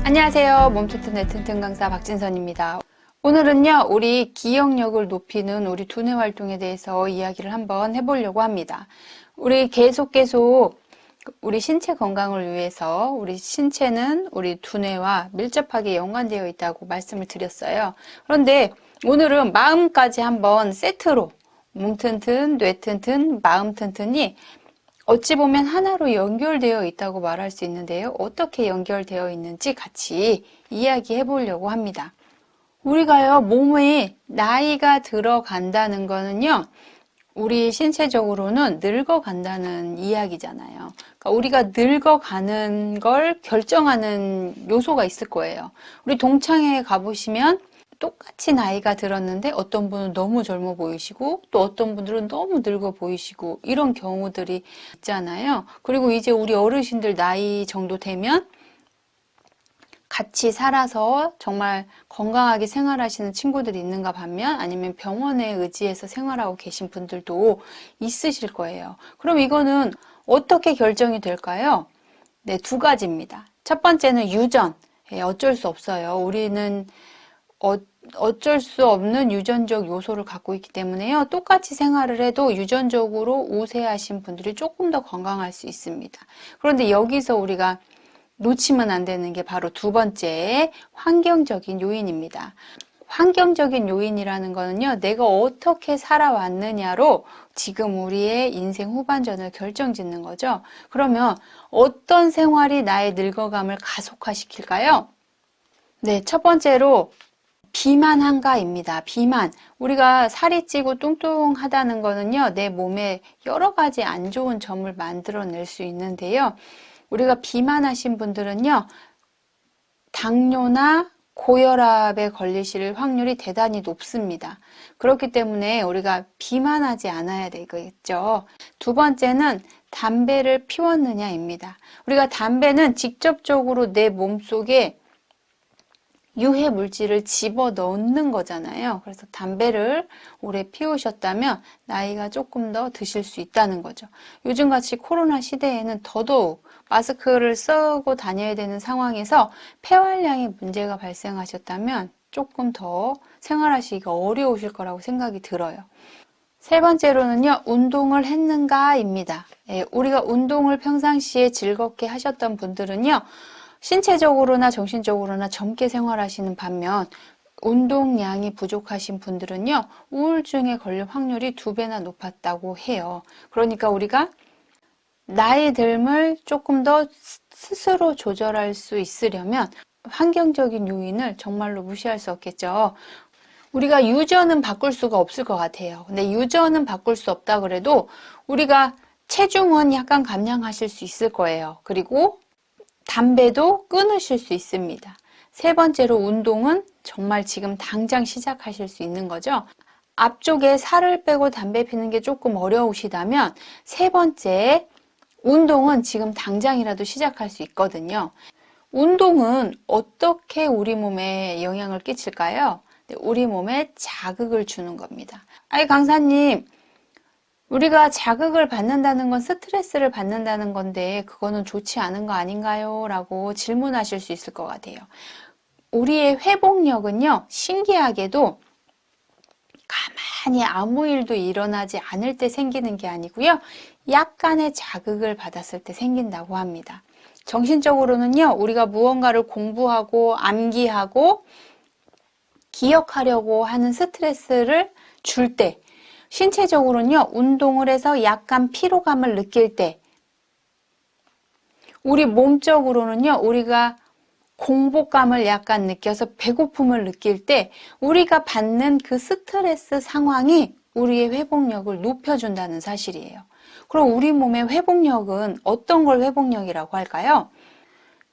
안녕하세요. 몸튼튼 내튼튼 강사 박진선입니다. 오늘은요, 우리 기억력을 높이는 우리 두뇌 활동에 대해서 이야기를 한번 해보려고 합니다. 우리 계속 우리 신체 건강을 위해서 우리 신체는 우리 두뇌와 밀접하게 연관되어 있다고 말씀을 드렸어요. 그런데 오늘은 마음까지 한번 세트로 몸 튼튼, 뇌 튼튼, 마음 튼튼이 어찌 보면 하나로 연결되어 있다고 말할 수 있는데요. 어떻게 연결되어 있는지 같이 이야기해 보려고 합니다. 우리가요, 몸에 나이가 들어간다는 거는요, 우리 신체적으로는 늙어간다는 이야기잖아요. 그러니까 우리가 늙어가는 걸 결정하는 요소가 있을 거예요. 우리 동창회에 가보시면 똑같이 나이가 들었는데 어떤 분은 너무 젊어 보이시고 또 어떤 분들은 너무 늙어 보이시고 이런 경우들이 있잖아요. 그리고 이제 우리 어르신들 나이 정도 되면 같이 살아서 정말 건강하게 생활하시는 친구들이 있는가 반면 아니면 병원에 의지해서 생활하고 계신 분들도 있으실 거예요. 그럼 이거는 어떻게 결정이 될까요? 네, 두 가지입니다. 첫 번째는 유전. 어쩔 수 없어요. 우리는 어쩔 수 없는 유전적 요소를 갖고 있기 때문에요. 똑같이 생활을 해도 유전적으로 우세하신 분들이 조금 더 건강할 수 있습니다. 그런데 여기서 우리가 놓치면 안 되는 게 바로 두 번째, 환경적인 요인입니다. 환경적인 요인이라는 거는요, 내가 어떻게 살아왔느냐로 지금 우리의 인생 후반전을 결정짓는 거죠. 그러면 어떤 생활이 나의 늙어감을 가속화시킬까요? 네, 첫 번째로 비만 한가입니다. 비만. 우리가 살이 찌고 뚱뚱하다는 거는요, 내 몸에 여러 가지 안 좋은 점을 만들어낼 수 있는데요. 우리가 비만하신 분들은요, 당뇨나 고혈압에 걸리실 확률이 대단히 높습니다. 그렇기 때문에 우리가 비만하지 않아야 되겠죠. 두 번째는 담배를 피웠느냐입니다. 우리가 담배는 직접적으로 내 몸속에 유해 물질을 집어 넣는 거잖아요. 그래서 담배를 오래 피우셨다면 나이가 조금 더 드실 수 있다는 거죠. 요즘같이 코로나 시대에는 더더욱 마스크를 쓰고 다녀야 되는 상황에서 폐활량에 문제가 발생하셨다면 조금 더 생활하시기가 어려우실 거라고 생각이 들어요. 세 번째로는요, 운동을 했는가입니다. 우리가 운동을 평상시에 즐겁게 하셨던 분들은요, 신체적으로나 정신적으로나 젊게 생활하시는 반면 운동량이 부족하신 분들은요, 우울증에 걸릴 확률이 2배나 높았다고 해요. 그러니까 우리가 나이 듦을 조금 더 스스로 조절할 수 있으려면 환경적인 요인을 정말로 무시할 수 없겠죠. 우리가 유전은 바꿀 수가 없을 것 같아요. 근데 유전은 바꿀 수 없다 그래도 우리가 체중은 약간 감량하실 수 있을 거예요. 그리고 담배도 끊으실 수 있습니다. 세 번째로 운동은 정말 지금 당장 시작하실 수 있는 거죠. 앞쪽에 살을 빼고 담배 피는 게 조금 어려우시다면 세 번째 운동은 지금 당장이라도 시작할 수 있거든요. 운동은 어떻게 우리 몸에 영향을 끼칠까요? 우리 몸에 자극을 주는 겁니다. 아니 강사님, 우리가 자극을 받는다는 건 스트레스를 받는다는 건데 그거는 좋지 않은 거 아닌가요? 라고 질문하실 수 있을 것 같아요. 우리의 회복력은요, 신기하게도 가만히 아무 일도 일어나지 않을 때 생기는 게 아니고요, 약간의 자극을 받았을 때 생긴다고 합니다. 정신적으로는요, 우리가 무언가를 공부하고 암기하고 기억하려고 하는 스트레스를 줄 때, 신체적으로는요, 운동을 해서 약간 피로감을 느낄 때, 우리 몸적으로는요, 우리가 공복감을 약간 느껴서 배고픔을 느낄 때, 우리가 받는 그 스트레스 상황이 우리의 회복력을 높여준다는 사실이에요. 그럼 우리 몸의 회복력은 어떤 걸 회복력이라고 할까요?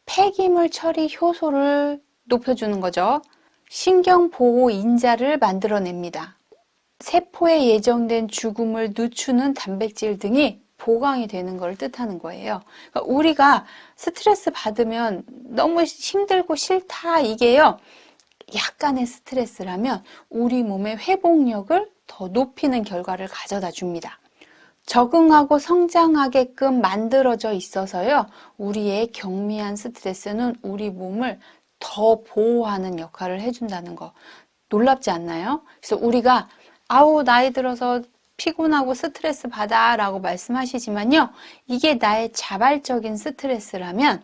폐기물 처리 효소를 높여주는 거죠. 신경보호 인자를 만들어냅니다. 세포에 예정된 죽음을 늦추는 단백질 등이 보강이 되는 걸 뜻하는 거예요. 그러니까 우리가 스트레스 받으면 너무 힘들고 싫다 이게요, 약간의 스트레스라면 우리 몸의 회복력을 더 높이는 결과를 가져다 줍니다. 적응하고 성장하게끔 만들어져 있어서요, 우리의 경미한 스트레스는 우리 몸을 더 보호하는 역할을 해준다는 거 놀랍지 않나요? 그래서 우리가 아우 나이 들어서 피곤하고 스트레스 받아 라고 말씀하시지만요, 이게 나의 자발적인 스트레스라면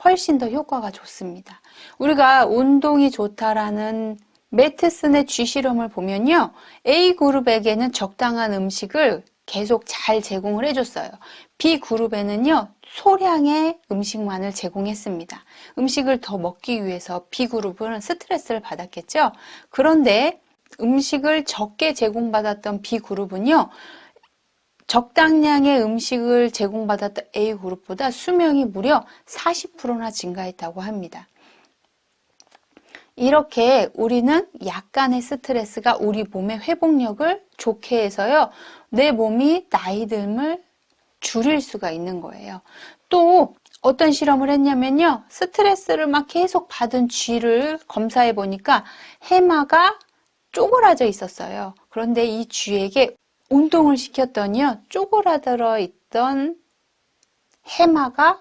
훨씬 더 효과가 좋습니다. 우리가 운동이 좋다라는 매트슨의 쥐실험을 보면요, A그룹에게는 적당한 음식을 계속 잘 제공을 해줬어요. B그룹에는요, 소량의 음식만을 제공했습니다. 음식을 더 먹기 위해서 B그룹은 스트레스를 받았겠죠. 그런데 음식을 적게 제공받았던 B그룹은요, 적당량의 음식을 제공받았던 A그룹보다 수명이 무려 40%나 증가했다고 합니다. 이렇게 우리는 약간의 스트레스가 우리 몸의 회복력을 좋게 해서요, 내 몸이 나이 듦을 줄일 수가 있는 거예요. 또 어떤 실험을 했냐면요, 스트레스를 막 계속 받은 쥐를 검사해 보니까 해마가 쪼그라져 있었어요. 그런데 이 쥐에게 운동을 시켰더니요, 쪼그라들어 있던 해마가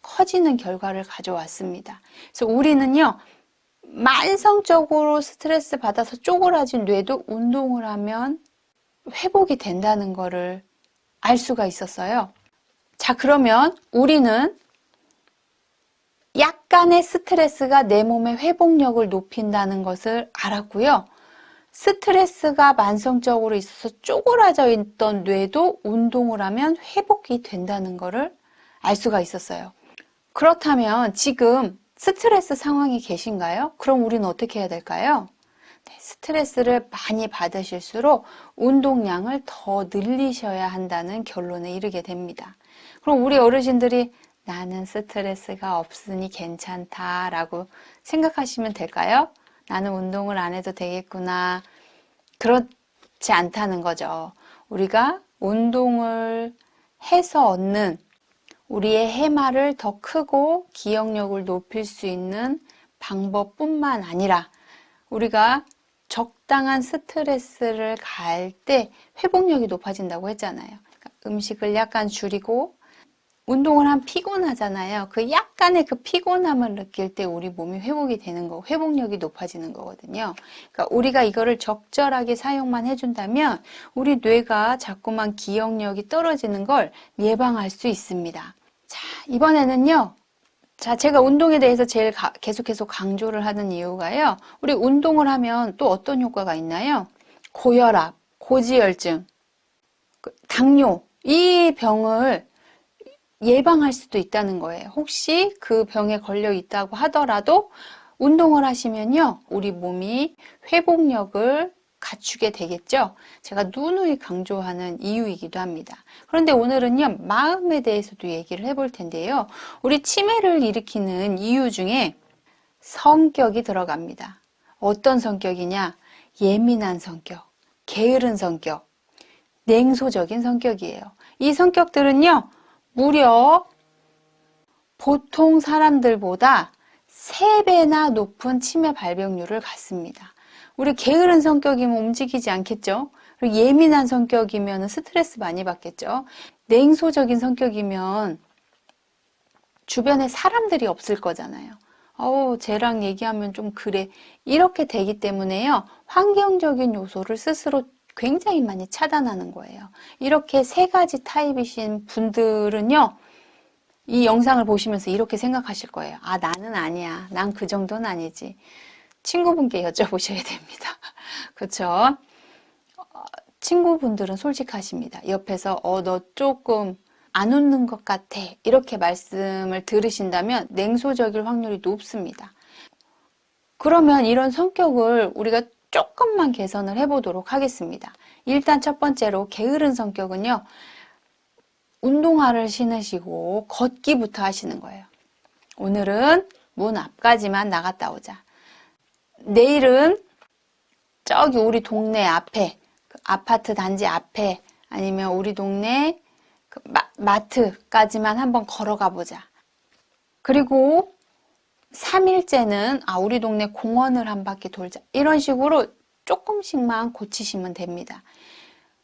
커지는 결과를 가져왔습니다. 그래서 우리는요, 만성적으로 스트레스 받아서 쪼그라진 뇌도 운동을 하면 회복이 된다는 거를 알 수가 있었어요. 자, 그러면 우리는 약간의 스트레스가 내 몸의 회복력을 높인다는 것을 알았고요. 스트레스가 만성적으로 있어서 쪼그라져 있던 뇌도 운동을 하면 회복이 된다는 것을 알 수가 있었어요. 그렇다면 지금 스트레스 상황에 계신가요? 그럼 우리는 어떻게 해야 될까요? 네, 스트레스를 많이 받으실수록 운동량을 더 늘리셔야 한다는 결론에 이르게 됩니다. 그럼 우리 어르신들이 나는 스트레스가 없으니 괜찮다라고 생각하시면 될까요? 나는 운동을 안 해도 되겠구나. 그렇지 않다는 거죠. 우리가 운동을 해서 얻는 우리의 해마를 더 크고 기억력을 높일 수 있는 방법뿐만 아니라 우리가 적당한 스트레스를 가할 때 회복력이 높아진다고 했잖아요. 그러니까 음식을 약간 줄이고 운동을 하면 피곤하잖아요. 그 약간의 그 피곤함을 느낄 때 우리 몸이 회복이 되는 거, 회복력이 높아지는 거거든요. 그러니까 우리가 이거를 적절하게 사용만 해준다면 우리 뇌가 자꾸만 기억력이 떨어지는 걸 예방할 수 있습니다. 자, 이번에는요. 자, 제가 운동에 대해서 제일 계속해서 강조를 하는 이유가요. 우리 운동을 하면 또 어떤 효과가 있나요? 고혈압, 고지혈증, 당뇨, 이 병을 예방할 수도 있다는 거예요. 혹시 그 병에 걸려 있다고 하더라도 운동을 하시면요, 우리 몸이 회복력을 갖추게 되겠죠. 제가 누누이 강조하는 이유이기도 합니다. 그런데 오늘은요, 마음에 대해서도 얘기를 해볼 텐데요. 우리 치매를 일으키는 이유 중에 성격이 들어갑니다. 어떤 성격이냐? 예민한 성격, 게으른 성격, 냉소적인 성격이에요. 이 성격들은요, 무려 보통 사람들보다 3배나 높은 치매 발병률을 갖습니다. 우리 게으른 성격이면 움직이지 않겠죠? 그리고 예민한 성격이면 스트레스 많이 받겠죠? 냉소적인 성격이면 주변에 사람들이 없을 거잖아요. 쟤랑 얘기하면 좀 그래. 이렇게 되기 때문에요. 환경적인 요소를 스스로 굉장히 많이 차단하는 거예요. 이렇게 3가지 타입이신 분들은요, 이 영상을 보시면서 이렇게 생각하실 거예요. 아, 나는 아니야. 난 그 정도는 아니지. 친구분께 여쭤보셔야 됩니다. 그렇죠? 친구분들은 솔직하십니다. 옆에서 너 조금 안 웃는 것 같아. 이렇게 말씀을 들으신다면 냉소적일 확률이 높습니다. 그러면 이런 성격을 우리가 조금만 개선을 해보도록 하겠습니다. 일단 첫 번째로 게으른 성격은요, 운동화를 신으시고 걷기부터 하시는 거예요. 오늘은 문 앞까지만 나갔다 오자. 내일은 저기 우리 동네 앞에, 그 아파트 단지 앞에, 아니면 우리 동네 그 마트까지만 한번 걸어가 보자. 그리고 3일째는 우리 동네 공원을 한 바퀴 돌자. 이런 식으로 조금씩만 고치시면 됩니다.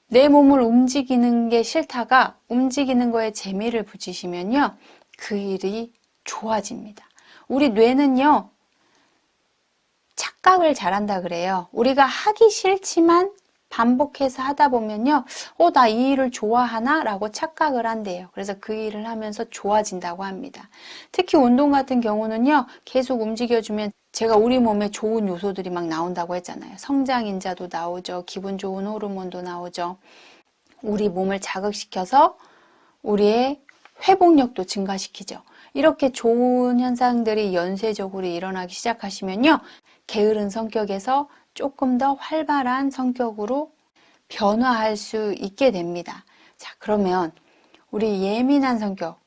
내 몸을 움직이는 게 싫다가 움직이는 거에 재미를 붙이시면요, 그 일이 좋아집니다. 우리 뇌는요, 착각을 잘한다 그래요. 우리가 하기 싫지만 반복해서 하다 보면요, 나 이 일을 좋아하나? 라고 착각을 한대요. 그래서 그 일을 하면서 좋아진다고 합니다. 특히 운동 같은 경우는요, 계속 움직여주면 제가 우리 몸에 좋은 요소들이 막 나온다고 했잖아요. 성장인자도 나오죠. 기분 좋은 호르몬도 나오죠. 우리 몸을 자극시켜서 우리의 회복력도 증가시키죠. 이렇게 좋은 현상들이 연쇄적으로 일어나기 시작하시면요, 게으른 성격에서 조금 더 활발한 성격으로 변화할 수 있게 됩니다. 자, 그러면 우리 예민한 성격,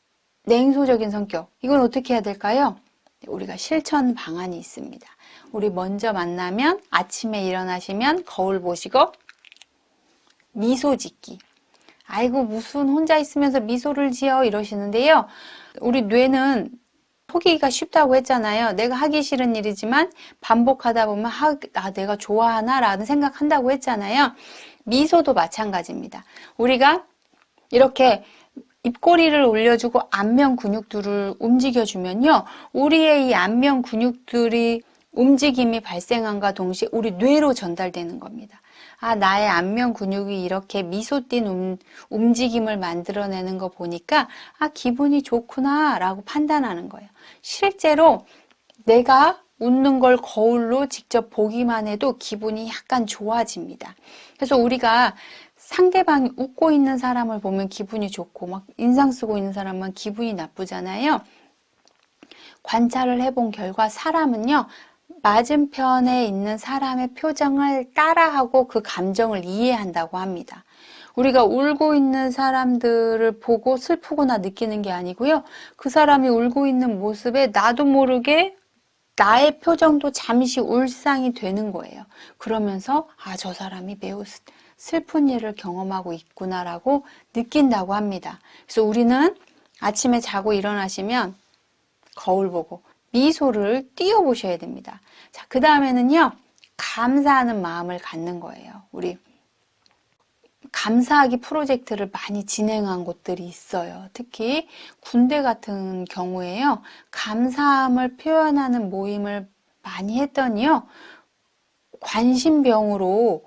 냉소적인 성격, 이건 어떻게 해야 될까요? 우리가 실천 방안이 있습니다. 우리 먼저 만나면 아침에 일어나시면 거울 보시고 미소 짓기. 아이고, 무슨 혼자 있으면서 미소를 지어 이러시는데요. 우리 뇌는 포기가 쉽다고 했잖아요. 내가 하기 싫은 일이지만 반복하다 보면 내가 좋아하나? 라는 생각한다고 했잖아요. 미소도 마찬가지입니다. 우리가 이렇게 입꼬리를 올려주고 안면 근육들을 움직여주면요, 우리의 이 안면 근육들이 움직임이 발생함과 동시에 우리 뇌로 전달되는 겁니다. 나의 안면 근육이 이렇게 미소 띈 움직임을 만들어내는 거 보니까 기분이 좋구나 라고 판단하는 거예요. 실제로 내가 웃는 걸 거울로 직접 보기만 해도 기분이 약간 좋아집니다. 그래서 우리가 상대방이 웃고 있는 사람을 보면 기분이 좋고 막 인상 쓰고 있는 사람만 기분이 나쁘잖아요. 관찰을 해본 결과 사람은요, 맞은편에 있는 사람의 표정을 따라하고 그 감정을 이해한다고 합니다. 우리가 울고 있는 사람들을 보고 슬프거나 느끼는 게 아니고요. 그 사람이 울고 있는 모습에 나도 모르게 나의 표정도 잠시 울상이 되는 거예요. 그러면서 저 사람이 매우 슬픈 일을 경험하고 있구나라고 느낀다고 합니다. 그래서 우리는 아침에 자고 일어나시면 거울 보고 미소를 띄워보셔야 됩니다. 자, 그 다음에는요, 감사하는 마음을 갖는 거예요. 우리 감사하기 프로젝트를 많이 진행한 곳들이 있어요. 특히 군대 같은 경우에요, 감사함을 표현하는 모임을 많이 했더니요, 관심병으로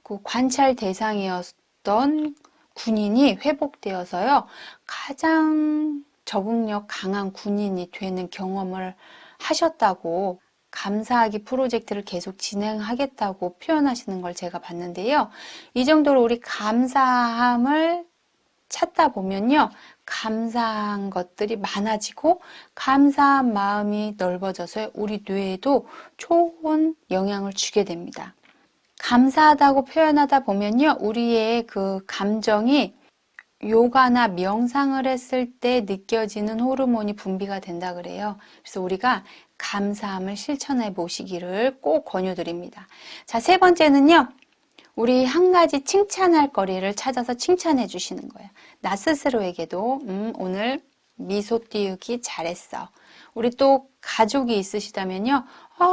그 관찰 대상이었던 군인이 회복되어서요, 가장 적응력 강한 군인이 되는 경험을 하셨다고, 감사하기 프로젝트를 계속 진행하겠다고 표현하시는 걸 제가 봤는데요. 이 정도로 우리 감사함을 찾다 보면요, 감사한 것들이 많아지고 감사한 마음이 넓어져서 우리 뇌에도 좋은 영향을 주게 됩니다. 감사하다고 표현하다 보면요, 우리의 그 감정이 요가나 명상을 했을 때 느껴지는 호르몬이 분비가 된다 그래요. 그래서 우리가 감사함을 실천해 보시기를 꼭 권유드립니다. 자, 세 번째는요, 우리 한 가지 칭찬할 거리를 찾아서 칭찬해 주시는 거예요. 나 스스로에게도 오늘 미소 띄우기 잘했어. 우리 또 가족이 있으시다면요,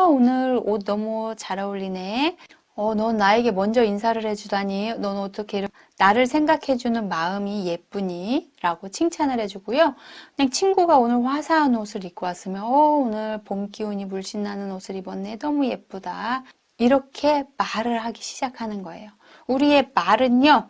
오늘 옷 너무 잘 어울리네. 넌 나에게 먼저 인사를 해주다니, 넌 어떻게 나를 생각해주는 마음이 예쁘니? 라고 칭찬을 해주고요. 그냥 친구가 오늘 화사한 옷을 입고 왔으면, 오늘 봄 기운이 물씬 나는 옷을 입었네. 너무 예쁘다. 이렇게 말을 하기 시작하는 거예요. 우리의 말은요,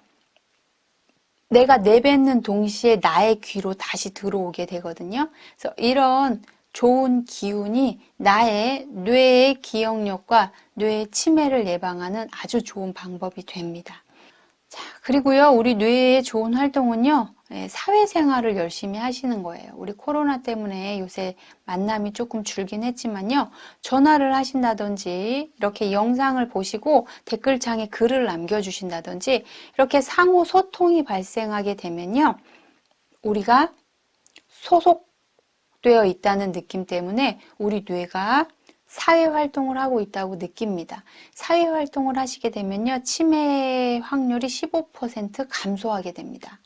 내가 내뱉는 동시에 나의 귀로 다시 들어오게 되거든요. 그래서 이런 좋은 기운이 나의 뇌의 기억력과 뇌의 치매를 예방하는 아주 좋은 방법이 됩니다. 자, 그리고요, 우리 뇌의 좋은 활동은요, 사회생활을 열심히 하시는 거예요. 우리 코로나 때문에 요새 만남이 조금 줄긴 했지만요, 전화를 하신다든지, 이렇게 영상을 보시고 댓글창에 글을 남겨주신다든지, 이렇게 상호 소통이 발생하게 되면요, 우리가 소속되어 있다는 느낌 때문에 우리 뇌가 사회활동을 하고 있다고 느낍니다. 사회활동을 하시게 되면요, 치매 확률이 15% 감소하게 됩니다.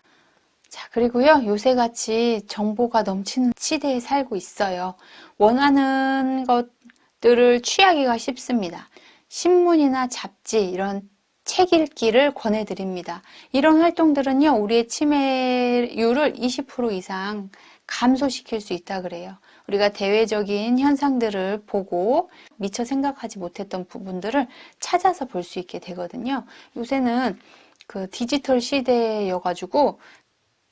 자, 그리고요, 요새같이 정보가 넘치는 시대에 살고 있어요. 원하는 것들을 취하기가 쉽습니다. 신문이나 잡지, 이런 책 읽기를 권해드립니다. 이런 활동들은요, 우리의 치매율을 20% 이상 감소시킬 수 있다 그래요. 우리가 대외적인 현상들을 보고 미처 생각하지 못했던 부분들을 찾아서 볼 수 있게 되거든요. 요새는 그 디지털 시대여가지고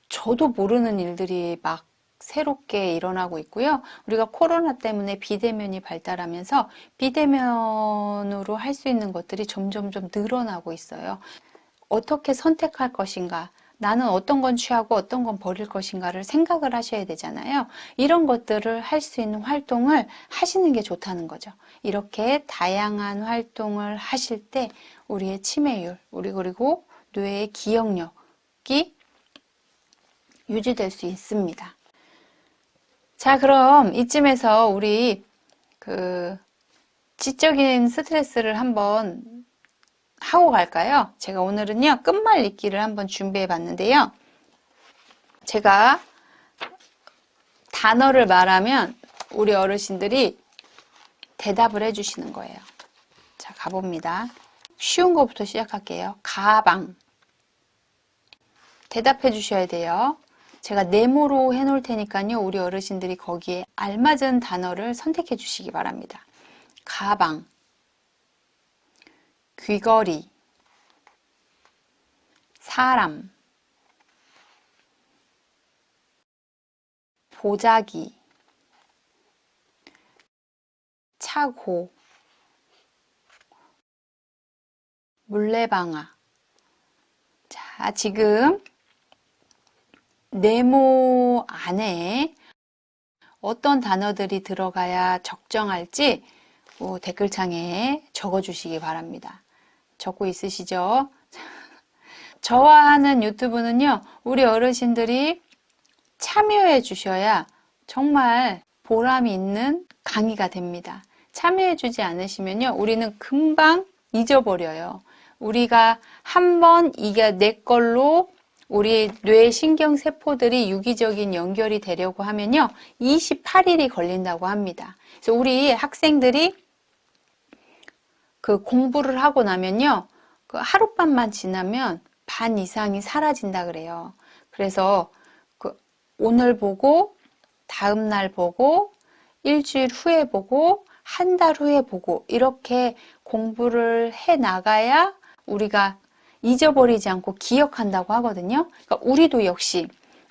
저도 모르는 일들이 막 새롭게 일어나고 있고요. 우리가 코로나 때문에 비대면이 발달하면서 비대면으로 할 수 있는 것들이 점점점 늘어나고 있어요. 어떻게 선택할 것인가, 나는 어떤 건 취하고 어떤 건 버릴 것인가를 생각을 하셔야 되잖아요. 이런 것들을 할 수 있는 활동을 하시는 게 좋다는 거죠. 이렇게 다양한 활동을 하실 때 우리의 치매율, 그리고 뇌의 기억력이 유지될 수 있습니다. 자, 그럼 이쯤에서 우리 지적인 스트레스를 한번 하고 갈까요? 제가 오늘은요, 끝말잇기를 한번 준비해 봤는데요. 제가 단어를 말하면 우리 어르신들이 대답을 해 주시는 거예요. 자, 가봅니다. 쉬운 거부터 시작할게요. 가방. 대답해 주셔야 돼요. 제가 네모로 해놓을 테니까요. 우리 어르신들이 거기에 알맞은 단어를 선택해 주시기 바랍니다. 가방, 귀걸이, 사람, 보자기, 차고, 물레방아. 자, 지금 네모 안에 어떤 단어들이 들어가야 적정할지 댓글창에 적어주시기 바랍니다. 적고 있으시죠? 저와 하는 유튜브는요, 우리 어르신들이 참여해 주셔야 정말 보람이 있는 강의가 됩니다. 참여해 주지 않으시면요, 우리는 금방 잊어버려요. 우리가 한번 이게 내 걸로 우리 뇌 신경세포들이 유기적인 연결이 되려고 하면요, 28일이 걸린다고 합니다. 그래서 우리 학생들이 그 공부를 하고 나면요, 그 하룻밤만 지나면 반 이상이 사라진다 그래요. 그래서 그 오늘 보고, 다음 날 보고, 일주일 후에 보고, 한 달 후에 보고, 이렇게 공부를 해 나가야 우리가 잊어버리지 않고 기억한다고 하거든요. 그러니까 우리도 역시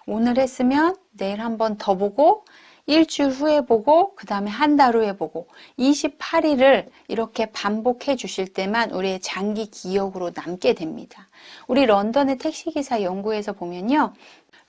오늘 했으면 내일 한 번 더 보고, 일주일 후에 보고, 그 다음에 한 달 후에 보고, 28일을 이렇게 반복해 주실 때만 우리의 장기 기억으로 남게 됩니다. 우리 런던의 택시기사 연구에서 보면요,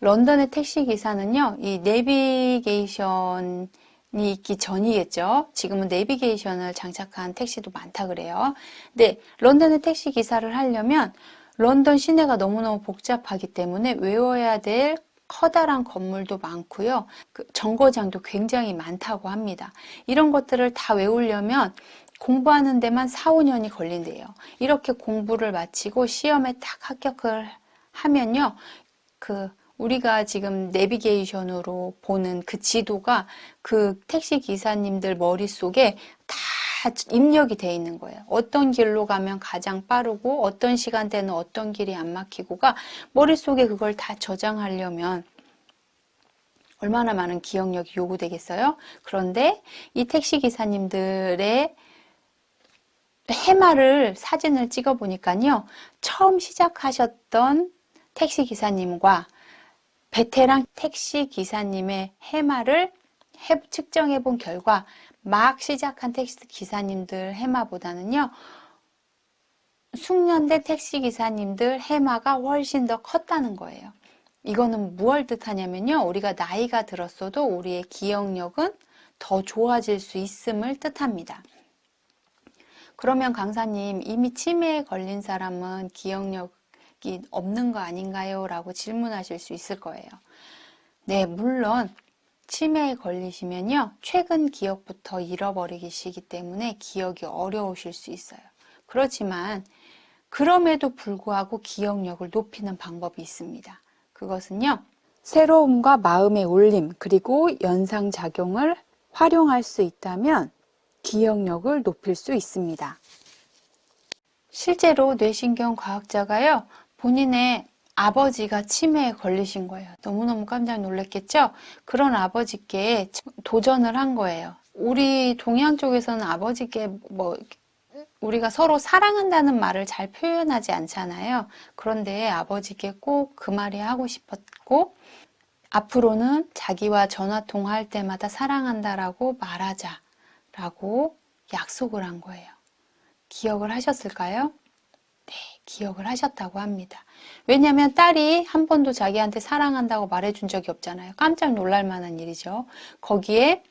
런던의 택시기사는요, 이 내비게이션이 있기 전이겠죠. 지금은 내비게이션을 장착한 택시도 많다 그래요. 근데 런던의 택시기사를 하려면 런던 시내가 너무너무 복잡하기 때문에 외워야 될 커다란 건물도 많고요. 그 정거장도 굉장히 많다고 합니다. 이런 것들을 다 외우려면 공부하는 데만 4, 5년이 걸린대요. 이렇게 공부를 마치고 시험에 딱 합격을 하면요, 우리가 지금 내비게이션으로 보는 그 지도가 그 택시 기사님들 머릿속에 다 입력이 돼 있는 거예요. 어떤 길로 가면 가장 빠르고 어떤 시간대는 어떤 길이 안 막히고가 머릿속에 그걸 다 저장하려면 얼마나 많은 기억력이 요구되겠어요? 그런데 이 택시 기사님들의 해마를 사진을 찍어 보니까요, 처음 시작하셨던 택시 기사님과 베테랑 택시 기사님의 해마를 측정해 본 결과 막 시작한 택시 기사님들 해마보다는요, 숙련된 택시 기사님들 해마가 훨씬 더 컸다는 거예요. 이거는 무엇을 뜻하냐면요, 우리가 나이가 들었어도 우리의 기억력은 더 좋아질 수 있음을 뜻합니다. 그러면 강사님, 이미 치매에 걸린 사람은 기억력이 없는 거 아닌가요? 라고 질문하실 수 있을 거예요. 네, 물론 치매에 걸리시면요, 최근 기억부터 잃어버리시기 때문에 기억이 어려우실 수 있어요. 그렇지만 그럼에도 불구하고 기억력을 높이는 방법이 있습니다. 그것은요, 새로움과 마음의 울림, 그리고 연상작용을 활용할 수 있다면 기억력을 높일 수 있습니다. 실제로 뇌신경 과학자가요, 본인의 아버지가 치매에 걸리신 거예요. 너무너무 깜짝 놀랐겠죠? 그런 아버지께 도전을 한 거예요. 우리 동양 쪽에서는 아버지께 우리가 서로 사랑한다는 말을 잘 표현하지 않잖아요. 그런데 아버지께 꼭 그 말이 하고 싶었고, 앞으로는 자기와 전화 통화할 때마다 사랑한다라고 말하자라고 약속을 한 거예요. 기억을 하셨을까요? 네, 기억을 하셨다고 합니다. 왜냐하면 딸이 한 번도 자기한테 사랑한다고 말해준 적이 없잖아요. 깜짝 놀랄 만한 일이죠. 거기에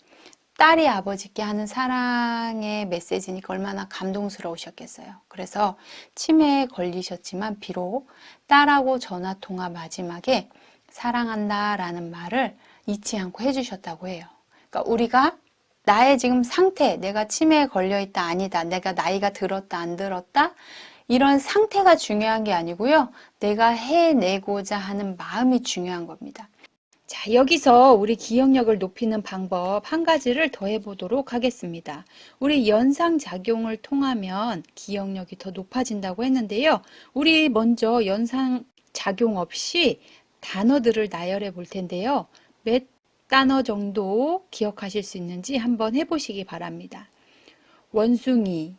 딸이 아버지께 하는 사랑의 메시지니까 얼마나 감동스러우셨겠어요. 그래서 치매에 걸리셨지만 비록 딸하고 전화통화 마지막에 사랑한다라는 말을 잊지 않고 해주셨다고 해요. 그러니까 우리가 나의 지금 상태, 내가 치매에 걸려있다, 아니다, 내가 나이가 들었다, 안 들었다, 이런 상태가 중요한 게 아니고요. 내가 해내고자 하는 마음이 중요한 겁니다. 자, 여기서 우리 기억력을 높이는 방법 한 가지를 더 해보도록 하겠습니다. 우리 연상작용을 통하면 기억력이 더 높아진다고 했는데요. 우리 먼저 연상작용 없이 단어들을 나열해 볼 텐데요. 몇 단어 정도 기억하실 수 있는지 한번 해보시기 바랍니다. 원숭이,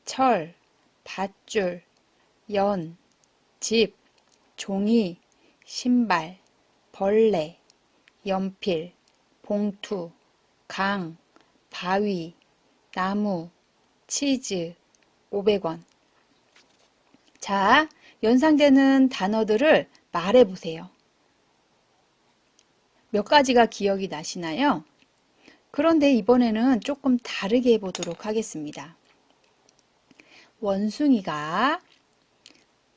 철, 밧줄, 연, 집, 종이, 신발, 벌레, 연필, 봉투, 강, 바위, 나무, 치즈, 500원. 자, 연상되는 단어들을 말해보세요. 몇 가지가 기억이 나시나요? 그런데 이번에는 조금 다르게 해보도록 하겠습니다. 원숭이가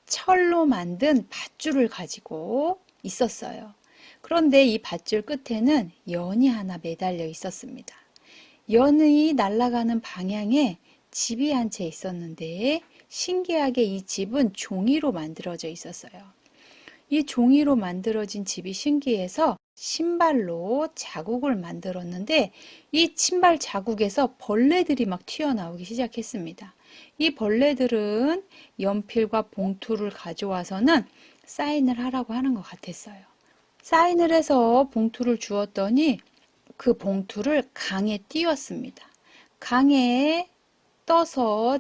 철로 만든 밧줄을 가지고 있었어요. 그런데 이 밧줄 끝에는 연이 하나 매달려 있었습니다. 연이 날아가는 방향에 집이 한 채 있었는데 신기하게 이 집은 종이로 만들어져 있었어요. 이 종이로 만들어진 집이 신기해서 신발로 자국을 만들었는데 이 신발 자국에서 벌레들이 막 튀어나오기 시작했습니다. 이 벌레들은 연필과 봉투를 가져와서는 사인을 하라고 하는 것 같았어요. 사인을 해서 봉투를 주었더니 그 봉투를 강에 띄웠습니다. 강에 떠서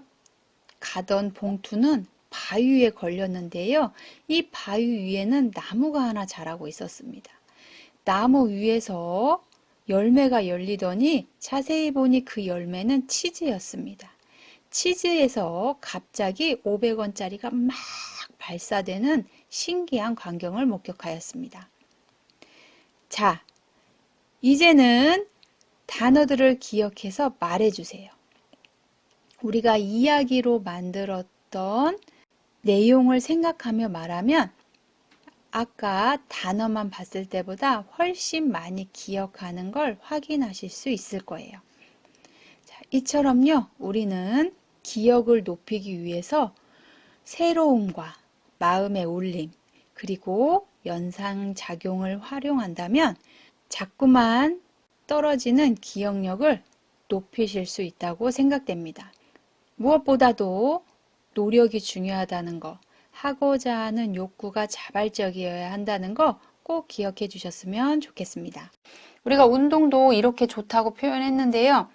가던 봉투는 바위 위에 걸렸는데요. 이 바위 위에는 나무가 하나 자라고 있었습니다. 나무 위에서 열매가 열리더니 자세히 보니 그 열매는 치즈였습니다. 치즈에서 갑자기 500원짜리가 막 발사되는 신기한 광경을 목격하였습니다. 자, 이제는 단어들을 기억해서 말해주세요. 우리가 이야기로 만들었던 내용을 생각하며 말하면 아까 단어만 봤을 때보다 훨씬 많이 기억하는 걸 확인하실 수 있을 거예요. 자, 이처럼요, 우리는 기억을 높이기 위해서 새로움과 마음의 울림, 그리고 연상작용을 활용한다면 자꾸만 떨어지는 기억력을 높이실 수 있다고 생각됩니다. 무엇보다도 노력이 중요하다는 거, 하고자 하는 욕구가 자발적이어야 한다는 거 꼭 기억해 주셨으면 좋겠습니다. 우리가 운동도 이렇게 좋다고 표현했는데요.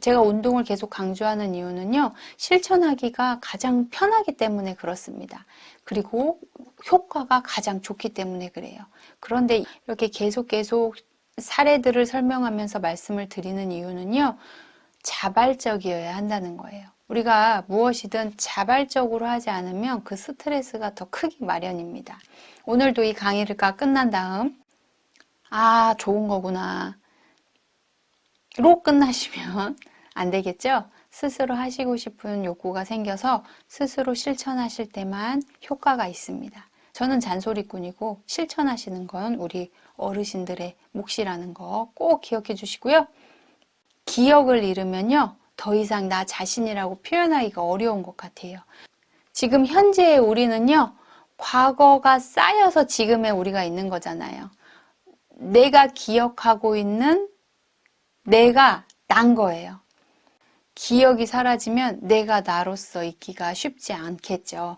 제가 운동을 계속 강조하는 이유는요, 실천하기가 가장 편하기 때문에 그렇습니다. 그리고 효과가 가장 좋기 때문에 그래요. 그런데 이렇게 계속 사례들을 설명하면서 말씀을 드리는 이유는요, 자발적이어야 한다는 거예요. 우리가 무엇이든 자발적으로 하지 않으면 그 스트레스가 더 크기 마련입니다. 오늘도 이 강의가 끝난 다음, 아, 좋은 거구나 로 끝나시면 안 되겠죠? 스스로 하시고 싶은 욕구가 생겨서 스스로 실천하실 때만 효과가 있습니다. 저는 잔소리꾼이고 실천하시는 건 우리 어르신들의 몫이라는 거 꼭 기억해 주시고요. 기억을 잃으면요, 더 이상 나 자신이라고 표현하기가 어려운 것 같아요. 지금 현재의 우리는요, 과거가 쌓여서 지금의 우리가 있는 거잖아요. 내가 기억하고 있는 내가 난 거예요. 기억이 사라지면 내가 나로서 있기가 쉽지 않겠죠.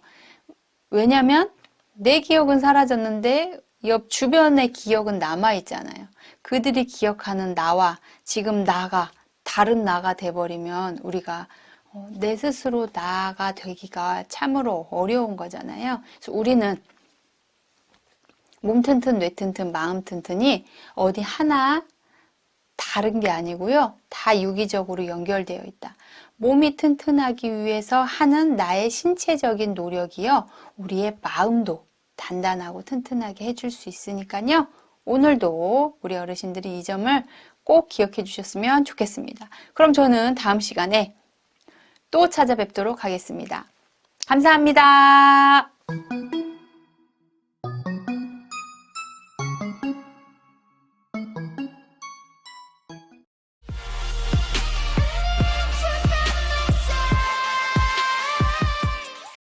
왜냐면 내 기억은 사라졌는데 옆 주변의 기억은 남아있잖아요. 그들이 기억하는 나와 지금 나가 다른 나가 돼버리면 우리가 내 스스로 나가 되기가 참으로 어려운 거잖아요. 그래서 우리는 몸 튼튼, 뇌 튼튼, 마음 튼튼이 어디 하나 다른 게 아니고요. 다 유기적으로 연결되어 있다. 몸이 튼튼하기 위해서 하는 나의 신체적인 노력이요. 우리의 마음도 단단하고 튼튼하게 해줄 수 있으니까요. 오늘도 우리 어르신들이 이 점을 꼭 기억해 주셨으면 좋겠습니다. 그럼 저는 다음 시간에 또 찾아뵙도록 하겠습니다. 감사합니다.